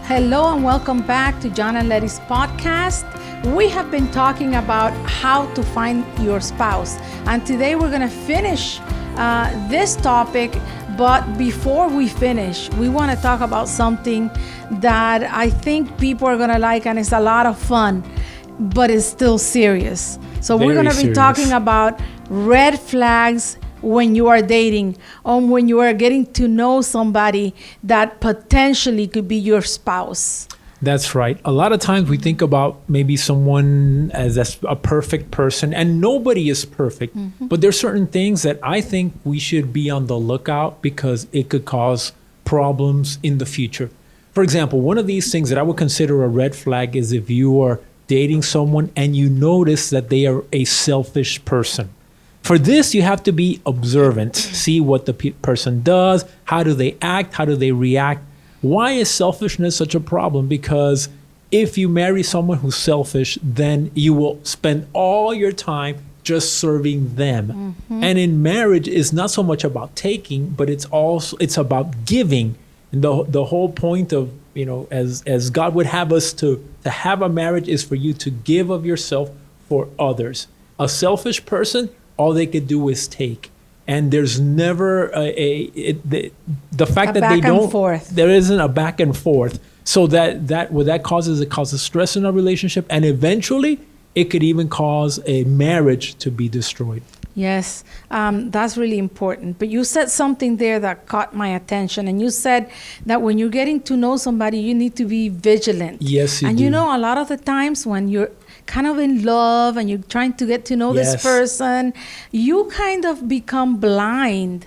Hello and welcome back to John and Letty's podcast. We have been talking about how to find your spouse, and today we're going to finish this topic. But before we finish, we want to talk about something that I think people are going to like, and it's a lot of fun, but it's still serious. So we're going to be talking about red flags when you are dating or when you are getting to know somebody that potentially could be your spouse. That's right. A lot of times we think about maybe someone as a perfect person, and nobody is perfect. Mm-hmm. But there's certain things that I think we should be on the lookout because it could cause problems in the future. For example, one of these things that I would consider a red flag is if you are dating someone and you notice that they are a selfish person. For this, you have to be observant, see what the person does, how do they act, how do they react. Why is selfishness such a problem? Because if you marry someone who's selfish, then you will spend all your time just serving them. Mm-hmm. And in marriage, it's not so much about taking, but it's about giving. And the whole point of, as God would have us to have a marriage is for you to give of yourself for others. A selfish person, all they could do is take. And there's never the fact that they don't, there isn't a back and forth. So that what that causes, it causes stress in a relationship. And eventually it could even cause a marriage to be destroyed. Yes, that's really important. But you said something there that caught my attention. And you said that when you're getting to know somebody, you need to be vigilant. Yes, you do. And a lot of the times when you're kind of in love and you're trying to get to know this person, you kind of become blind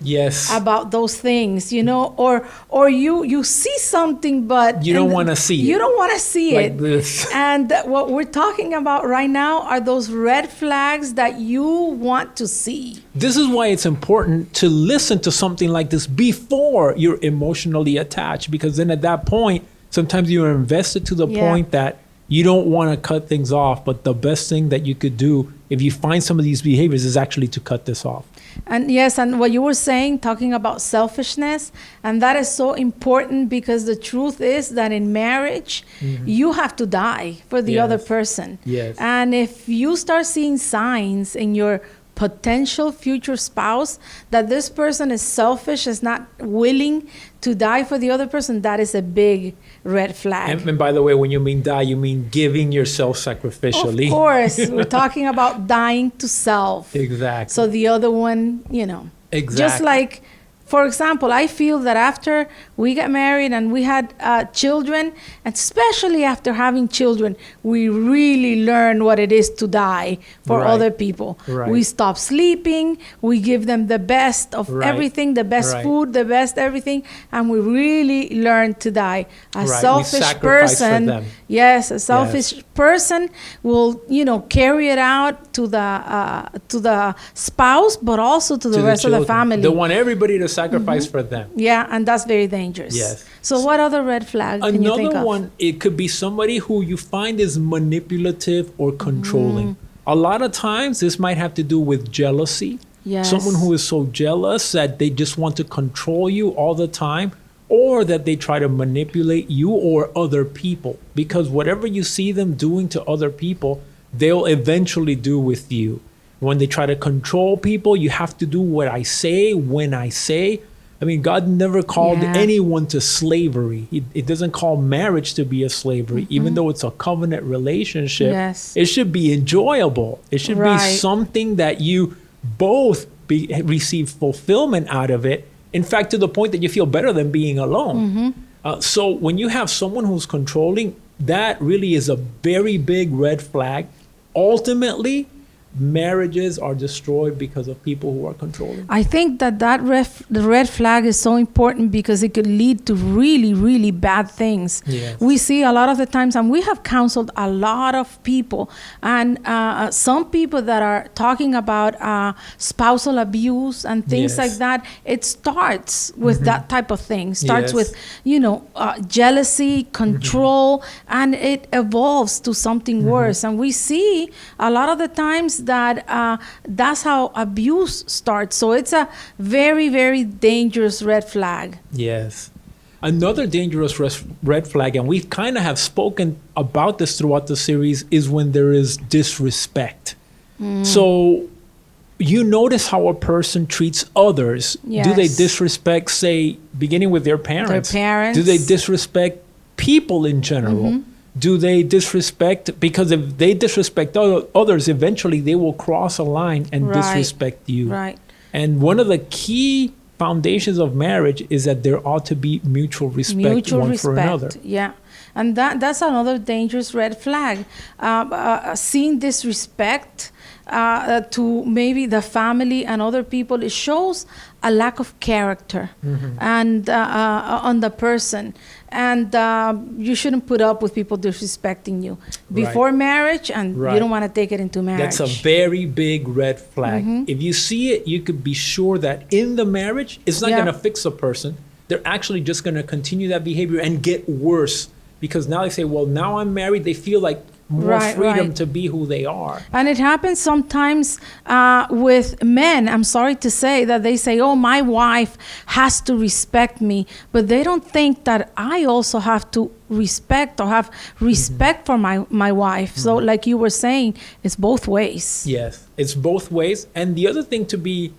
about those things, or you see something, but you don't want to see it. You don't want to see like it. This. And what we're talking about right now are those red flags that you want to see. This is why it's important to listen to something like this before you're emotionally attached, because then at that point, sometimes you're invested to the point that you don't want to cut things off, but the best thing that you could do if you find some of these behaviors is actually to cut this off. And yes, and what you were saying, talking about selfishness, and that is so important because the truth is that in marriage, you have to die for the other person. Yes. And if you start seeing signs in your potential future spouse that this person is selfish, is not willing to die for the other person, that is a big red flag. And by the way, when you mean die, you mean giving yourself sacrificially. Of course. We're talking about dying to self. Exactly. So the other one, Exactly. Just like, for example, I feel that after we got married and we had children, and especially after having children, we really learn what it is to die for other people. Right. We stop sleeping. We give them the best of everything, the best food, the best everything, and we really learn to die. A selfish person, a selfish person will, carry it out to the spouse, but also to the rest of the family. They want everybody to sacrifice for them. Yeah, and that's very dangerous. Yes. So what other red flag can you think of? Another one, it could be somebody who you find is manipulative or controlling. A lot of times this might have to do with jealousy. Yes. Someone who is so jealous that they just want to control you all the time, or that they try to manipulate you or other people, because whatever you see them doing to other people, they'll eventually do with you. When they try to control people, you have to do what I say when I say. I mean, God never called anyone to slavery. It doesn't call marriage to be a slavery, even though it's a covenant relationship. Yes. It should be enjoyable. It should be something that you both receive fulfillment out of it. In fact, to the point that you feel better than being alone. So when you have someone who's controlling, that really is a very big red flag. Ultimately, marriages are destroyed because of people who are controlling. I think that the red flag is so important because it could lead to really, really bad things. Yes. We see a lot of the times, and we have counseled a lot of people, and some people that are talking about spousal abuse and things like that. It starts with that type of thing. Starts with, jealousy, control, and it evolves to something worse. And we see a lot of the times that that's how abuse starts. So it's a very, very dangerous red flag. Yes. Another dangerous red flag, and we kind of have spoken about this throughout the series, is when there is disrespect. So you notice how a person treats others. Yes. Do they disrespect, say, beginning with their parents? Their parents. Do they disrespect people in general? Do they disrespect, because if they disrespect others, eventually they will cross a line and disrespect you. Right. And one of the key foundations of marriage is that there ought to be mutual respect for another. Yeah. And that's another dangerous red flag. Seeing disrespect to maybe the family and other people, it shows a lack of character and on the person. And you shouldn't put up with people disrespecting you before marriage, and you don't want to take it into marriage. That's a very big red flag. If you see it, you could be sure that in the marriage, it's not going to fix a person. They're actually just going to continue that behavior and get worse, because now they say, well, now I'm married. They feel like more freedom to be who they are. And it happens sometimes with men. I'm sorry to say that they say, oh, my wife has to respect me. But they don't think that I also have to respect or have respect for my wife. So like you were saying, it's both ways. Yes, it's both ways. And the other thing to be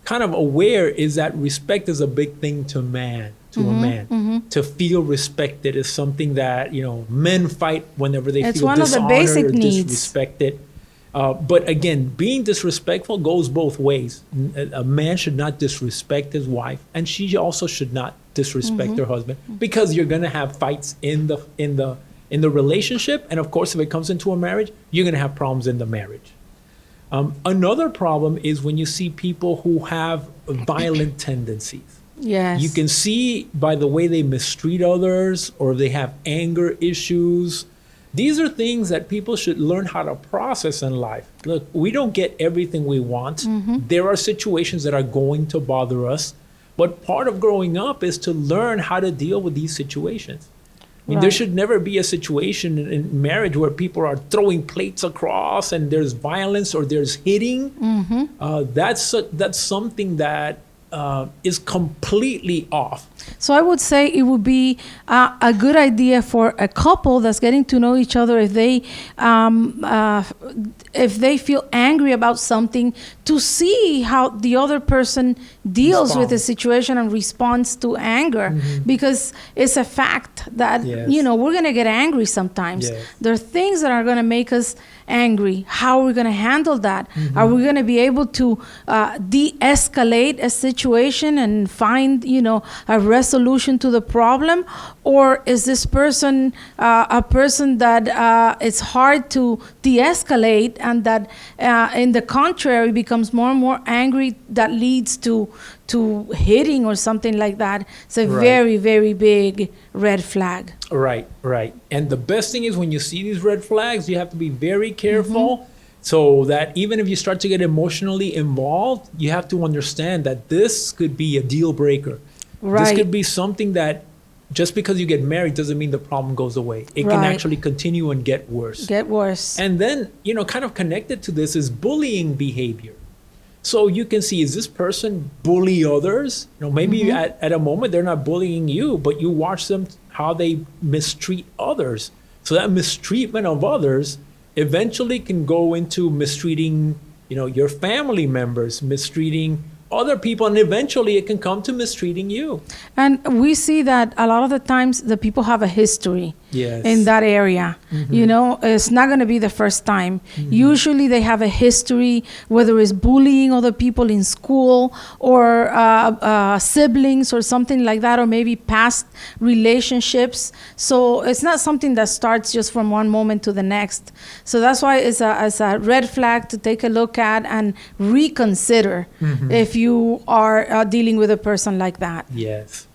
kind of aware is that respect is a big thing to a man. To feel respected is something that, men fight whenever they feel dishonored or disrespected. But again, being disrespectful goes both ways. A man should not disrespect his wife, and she also should not disrespect her husband, because you're going to have fights in the relationship, and of course, if it comes into a marriage, you're going to have problems in the marriage. Another problem is when you see people who have violent tendencies. Yes. You can see by the way they mistreat others, or they have anger issues. These are things that people should learn how to process in life. Look, we don't get everything we want. There are situations that are going to bother us, but part of growing up is to learn how to deal with these situations. I mean, there should never be a situation in marriage where people are throwing plates across and there's violence or there's hitting. That's something that is completely off. So I would say it would be a good idea for a couple that's getting to know each other, if they feel angry about something, to see how the other person deals with the situation and responds to anger, because it's a fact that we're going to get angry sometimes. There are things that are going to make us angry. How are we going to handle that? Are we going to be able to de-escalate a situation and find a resolution to the problem, or is this person a person that it's hard to de-escalate, and that in the contrary becomes more and more angry, that leads to hitting or something like that? It's a very, very big red flag. Right. And the best thing is, when you see these red flags, you have to be very careful, so that even if you start to get emotionally involved, you have to understand that this could be a deal breaker. This could be something that, just because you get married doesn't mean the problem goes away. It can actually continue and get worse. And then, kind of connected to this is bullying behavior. So you can see, is this person bully others? Maybe at a moment they're not bullying you, but you watch them, how they mistreat others. So that mistreatment of others eventually can go into mistreating, your family members, mistreating other people, and eventually it can come to mistreating you. And we see that a lot of the times the people have a history in that area. It's not going to be the first time. Usually they have a history, whether it's bullying other people in school, or siblings or something like that, or maybe past relationships. So it's not something that starts just from one moment to the next. So that's why it's a red flag to take a look at and reconsider if you are dealing with a person like that. Yes.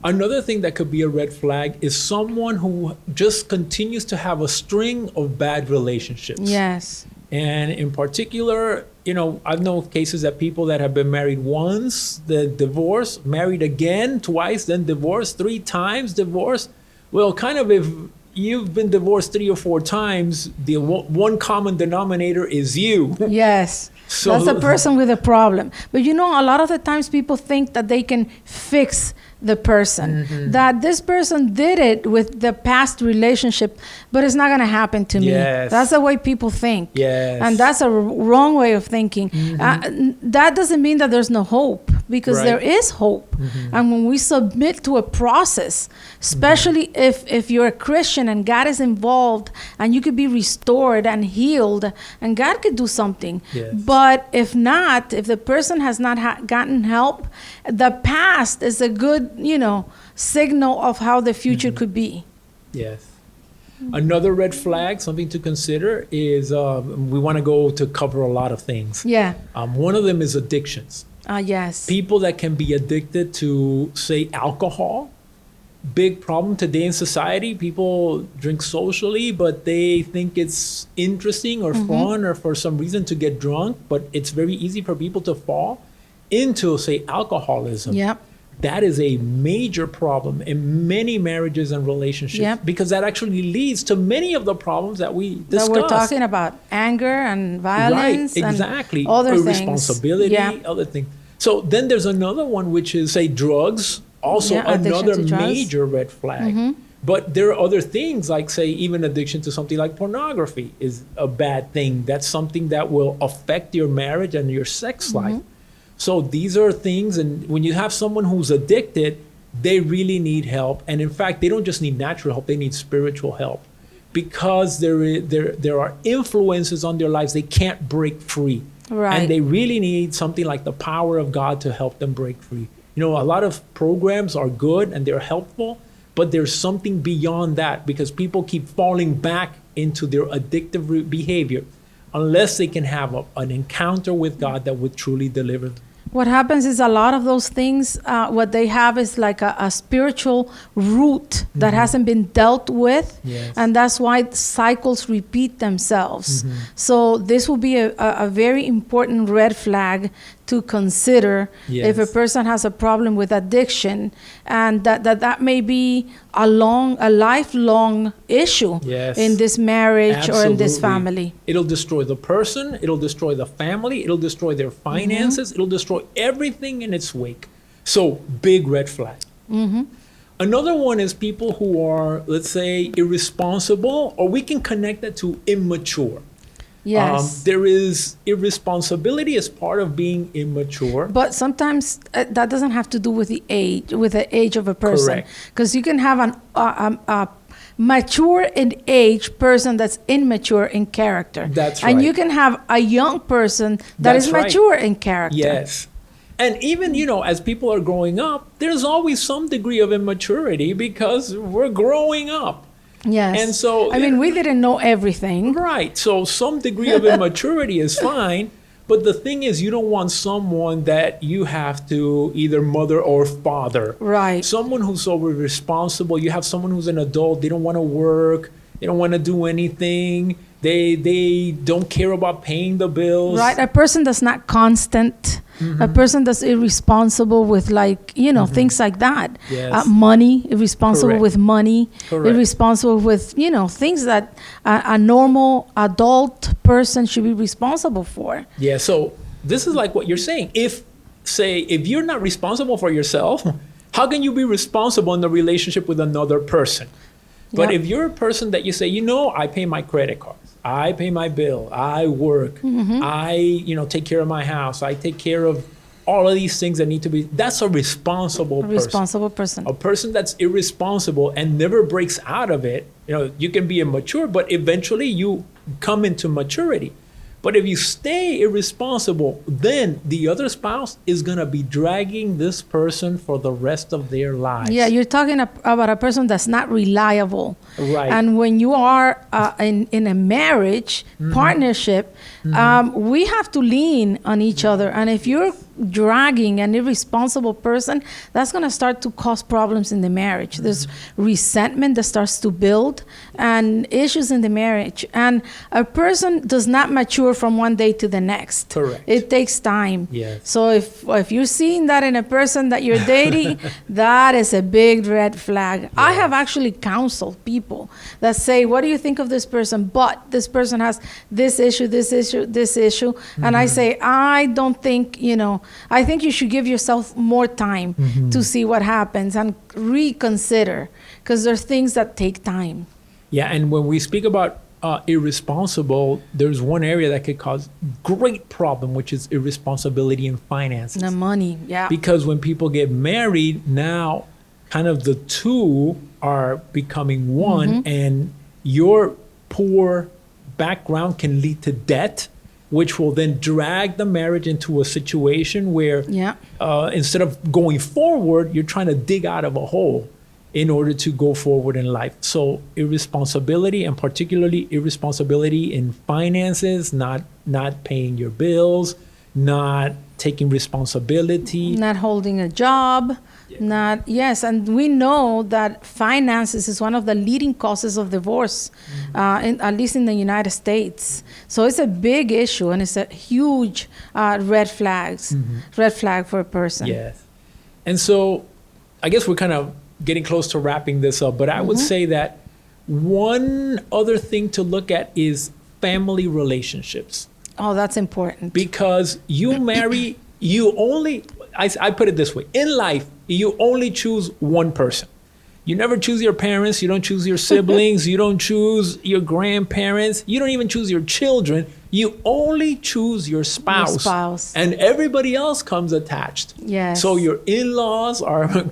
Another thing that could be a red flag is someone who just continues to have a string of bad relationships. Yes. And in particular, I've known cases that people that have been married once, the divorce, married again, twice, then divorced, 3 times divorced. Well, kind of, if you've been divorced 3 or 4 times, the one common denominator is you. Yes. So That's a person with a problem. But you know, a lot of the times people think that they can fix the person, that this person did it with the past relationship, but it's not going to happen to me. Yes. That's the way people think. Yes. And that's a wrong way of thinking. That doesn't mean that there's no hope, because Right. there is hope. And when we submit to a process, especially if you're a Christian and God is involved and you could be restored and healed and God could do something. Yes. But if not, if the person has not gotten help, the past is a good, signal of how the future could be. Yes. Another red flag, something to consider, is we want to go to cover a lot of things. Yeah. One of them is addictions. Yes. People that can be addicted to, say, alcohol. Big problem today in society. People drink socially, but they think it's interesting or fun or for some reason to get drunk. But it's very easy for people to fall into, say, alcoholism. Yep. That is a major problem in many marriages and relationships, Yep. because that actually leads to many of the problems that we discussed. That we're talking about, anger and violence. Right, exactly. And other things. Irresponsibility, Yeah. other things. So then there's another one, which is, say, drugs. Also Yeah, addiction another to drugs. major red flag. But there are other things, like, say, even addiction to something like pornography is a bad thing. That's something that will affect your marriage and your sex life. So these are things, and when you have someone who's addicted, they really need help. And in fact, they don't just need natural help, they need spiritual help, because there are influences on their lives they can't break free. Right. And they really need something like the power of God to help them break free. A lot of programs are good and they're helpful, but there's something beyond that, because people keep falling back into their addictive behavior unless they can have an encounter with God that would truly deliver them. What happens is a lot of those things, what they have is like a spiritual root that hasn't been dealt with. Yes. And that's why cycles repeat themselves. So this will be a very important red flag to consider if a Yes. person has a problem with addiction, and that may be a lifelong issue Yes. in this marriage or in this Absolutely. family. It'll destroy the person, it'll destroy the family, it'll destroy their finances, it'll destroy everything in its wake. So, big red flag. Another one is people who are, let's say, irresponsible, or we can connect that to immature. Yes. There is irresponsibility as part of being immature. But sometimes that doesn't have to do with the age of a person. Correct. Because you can have a mature in age person that's immature in character. That's And right. you can have a young person that is That's right. mature in character. Yes. And even, as people are growing up, there's always some degree of immaturity because we're growing up. Yes. And so, I mean, we didn't know everything. Right. So some degree of immaturity is fine. But the thing is, you don't want someone that you have to either mother or father. Right. Someone who's so responsible. You have someone who's an adult. They don't want to work. They don't want to do anything. They don't care about paying the bills. Right. A person that's not constant. A person that's irresponsible with, things like that. Yes. Money, irresponsible Correct. with money. Correct. Irresponsible with, things that a normal adult person should be responsible for. Yeah. So this is like what you're saying. If you're not responsible for yourself, how can you be responsible in the relationship with another person? But Yep. if you're a person that you say, I pay my credit cards, I pay my bill, I work, I, take care of my house, I take care of all of these things that need to be, that's a responsible person. Responsible person. A person that's irresponsible and never breaks out of it, you can be immature, but eventually you come into maturity. But if you stay irresponsible, then the other spouse is going to be dragging this person for the rest of their lives. Yeah, you're talking about a person that's not reliable. Right. And when you are in a marriage partnership, we have to lean on each other. And if you're dragging an irresponsible person, that's going to start to cause problems in the marriage. There's resentment that starts to build and issues in the marriage. And a person does not mature from one day to the next. Correct. It takes time. Yes. So if you're seeing that in a person that you're dating, that is a big red flag. Yes. I have actually counseled people that say, what do you think of this person? But this person has this issue, this issue, this issue. And I say, I don't think, I think you should give yourself more time to see what happens and reconsider, because there's things that take time. Yeah, and when we speak about irresponsible, there's one area that could cause great problem, which is irresponsibility in finances. The money, yeah. Because when people get married, now kind of the two are becoming one, and your poor background can lead to debt, which will then drag the marriage into a situation where instead of going forward, you're trying to dig out of a hole in order to go forward in life. So irresponsibility, and particularly irresponsibility in finances, not paying your bills, not taking responsibility, not holding a job, and we know that finances is one of the leading causes of divorce, at least in the United States. So it's a big issue, and it's a huge red flag for a person. Yes. And so I guess we're kind of getting close to wrapping this up, but I would say that one other thing to look at is family relationships. Oh, that's important. Because you marry, I put it this way, in life, you only choose one person. You never choose your parents, you don't choose your siblings, you don't choose your grandparents, you don't even choose your children. You only choose your spouse. And everybody else comes attached. Yes. So your in-laws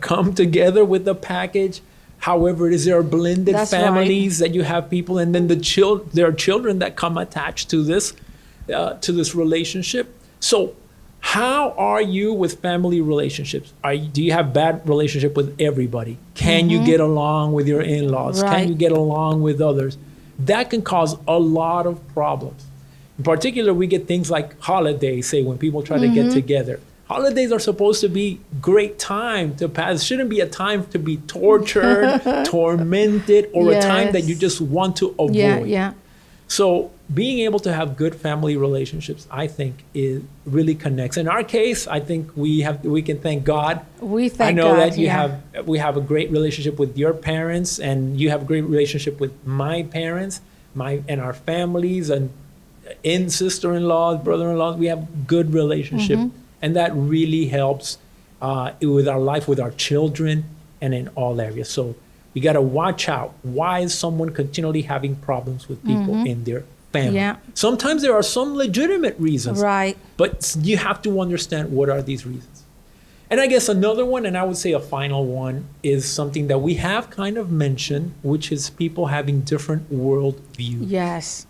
come together with the package. However, there are blended families that you have people, and then there are children that come attached to this relationship. So how are you with family relationships? Do you have bad relationship with everybody? Can you get along with your in-laws? Right. Can you get along with others? That can cause a lot of problems. In particular, we get things like holidays, say when people try to get together. Holidays are supposed to be great time to pass. It shouldn't be a time to be tortured, tormented, or a time that you just want to avoid. Yeah. So being able to have good family relationships, I think, really connects. In our case, I think we can thank God. We thank God. I know that we have a great relationship with your parents, and you have a great relationship with my parents, and our families, and sister-in-laws, brother-in-laws. We have good relationship, and that really helps with our life, with our children, and in all areas. So you got to watch out. Why is someone continually having problems with people in their family? Yeah. Sometimes there are some legitimate reasons. Right. But you have to understand what are these reasons. And I guess another one, and I would say a final one, is something that we have kind of mentioned, which is people having different world views. Yes.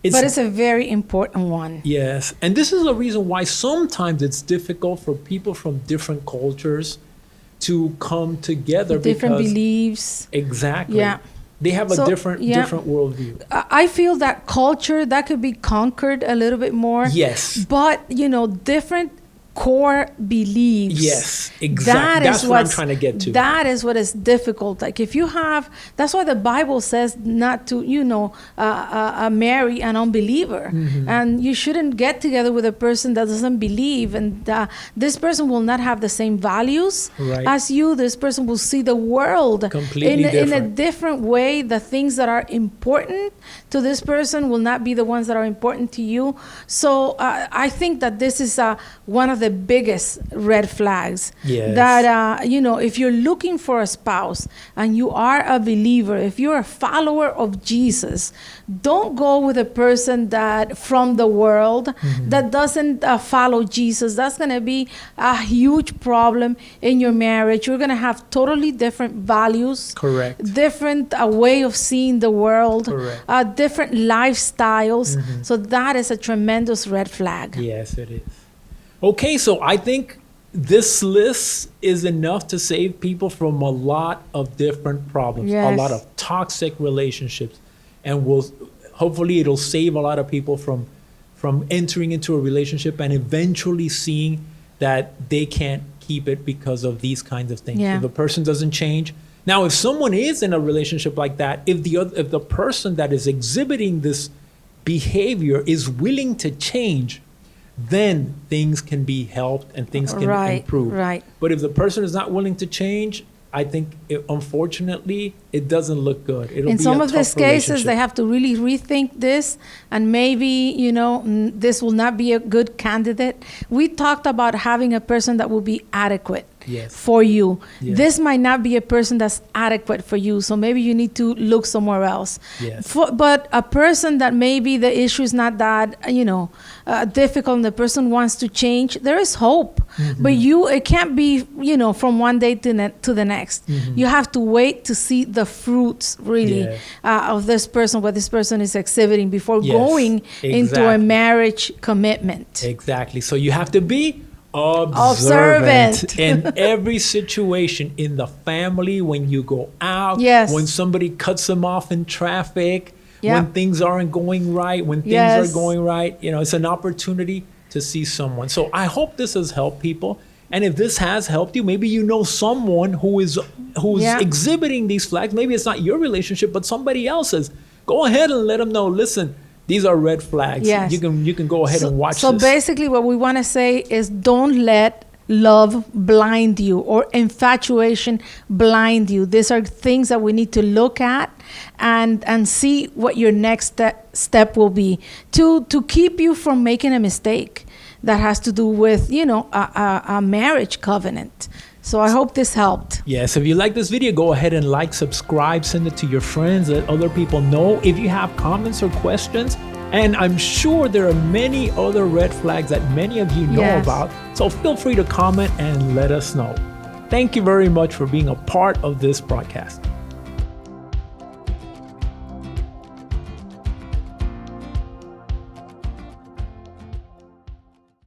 But it's a very important one. Yes. And this is a reason why sometimes it's difficult for people from different cultures to come together. Different beliefs. Exactly. Yeah. They have a different worldview. I feel that culture, that could be conquered a little bit more. Yes. But, different core beliefs. Yes, exactly. That's what I'm trying to get to. That is what is difficult. Like if you have, that's why the Bible says not to, marry an unbeliever. And you shouldn't get together with a person that doesn't believe. And this person will not have the same values as you. This person will see the world completely in a different way. The things that are important to this person will not be the ones that are important to you. So I think that this is one of the biggest red flags. Yes. That if you're looking for a spouse and you are a believer, if you're a follower of Jesus, don't go with a person that from the world that doesn't follow Jesus. That's going to be a huge problem in your marriage. You're going to have totally different values. Correct. Different way of seeing the world. Correct. Different lifestyles. So that is a tremendous red flag. Yes, it is. Okay, so I think this list is enough to save people from a lot of different problems, a lot of toxic relationships, and hopefully it'll save a lot of people from entering into a relationship and eventually seeing that they can't keep it because of these kinds of things. Yeah. If the person doesn't change. Now, if someone is in a relationship like that, if the person that is exhibiting this behavior is willing to change, then things can be helped and things can improve. Right. But if the person is not willing to change, I think, unfortunately, it doesn't look good. It'll in be some a of tough these cases, relationship. they have to really rethink this, and maybe, this will not be a good candidate. We talked about having a person that will be adequate Yes. for you. Yes. This might not be a person that's adequate for you, so maybe you need to look somewhere else. Yes. But a person that maybe the issue is not that, difficult, and the person wants to change, there is hope. Mm-hmm. But it can't be, from one day to the next. Mm-hmm. You have to wait to see the fruits, really, Yes. of this person, what this person is exhibiting before Yes, going into a exactly. marriage commitment. Exactly. So you have to be Observant. in every situation, in the family, when you go out, Yes. when somebody cuts them off in traffic, Yeah. when things aren't going right, when things Yes. are going right, it's an opportunity to see someone. So I hope this has helped people. And if this has helped you, maybe you know someone who's Yeah. exhibiting these flags. Maybe it's not your relationship, but somebody else's. Go ahead and let them know, listen, these are red flags. Yes. You can go ahead and watch So this. basically, what we want to say is, don't let love blind you, or infatuation blind you. These are things that we need to look at and see what your next step will be to keep you from making a mistake that has to do with, a marriage covenant. So I hope this helped. Yes, if you like this video, go ahead and like, subscribe, send it to your friends, let other people know. If you have comments or questions, and I'm sure there are many other red flags that many of you know Yes. about, so feel free to comment and let us know. Thank you very much for being a part of this broadcast.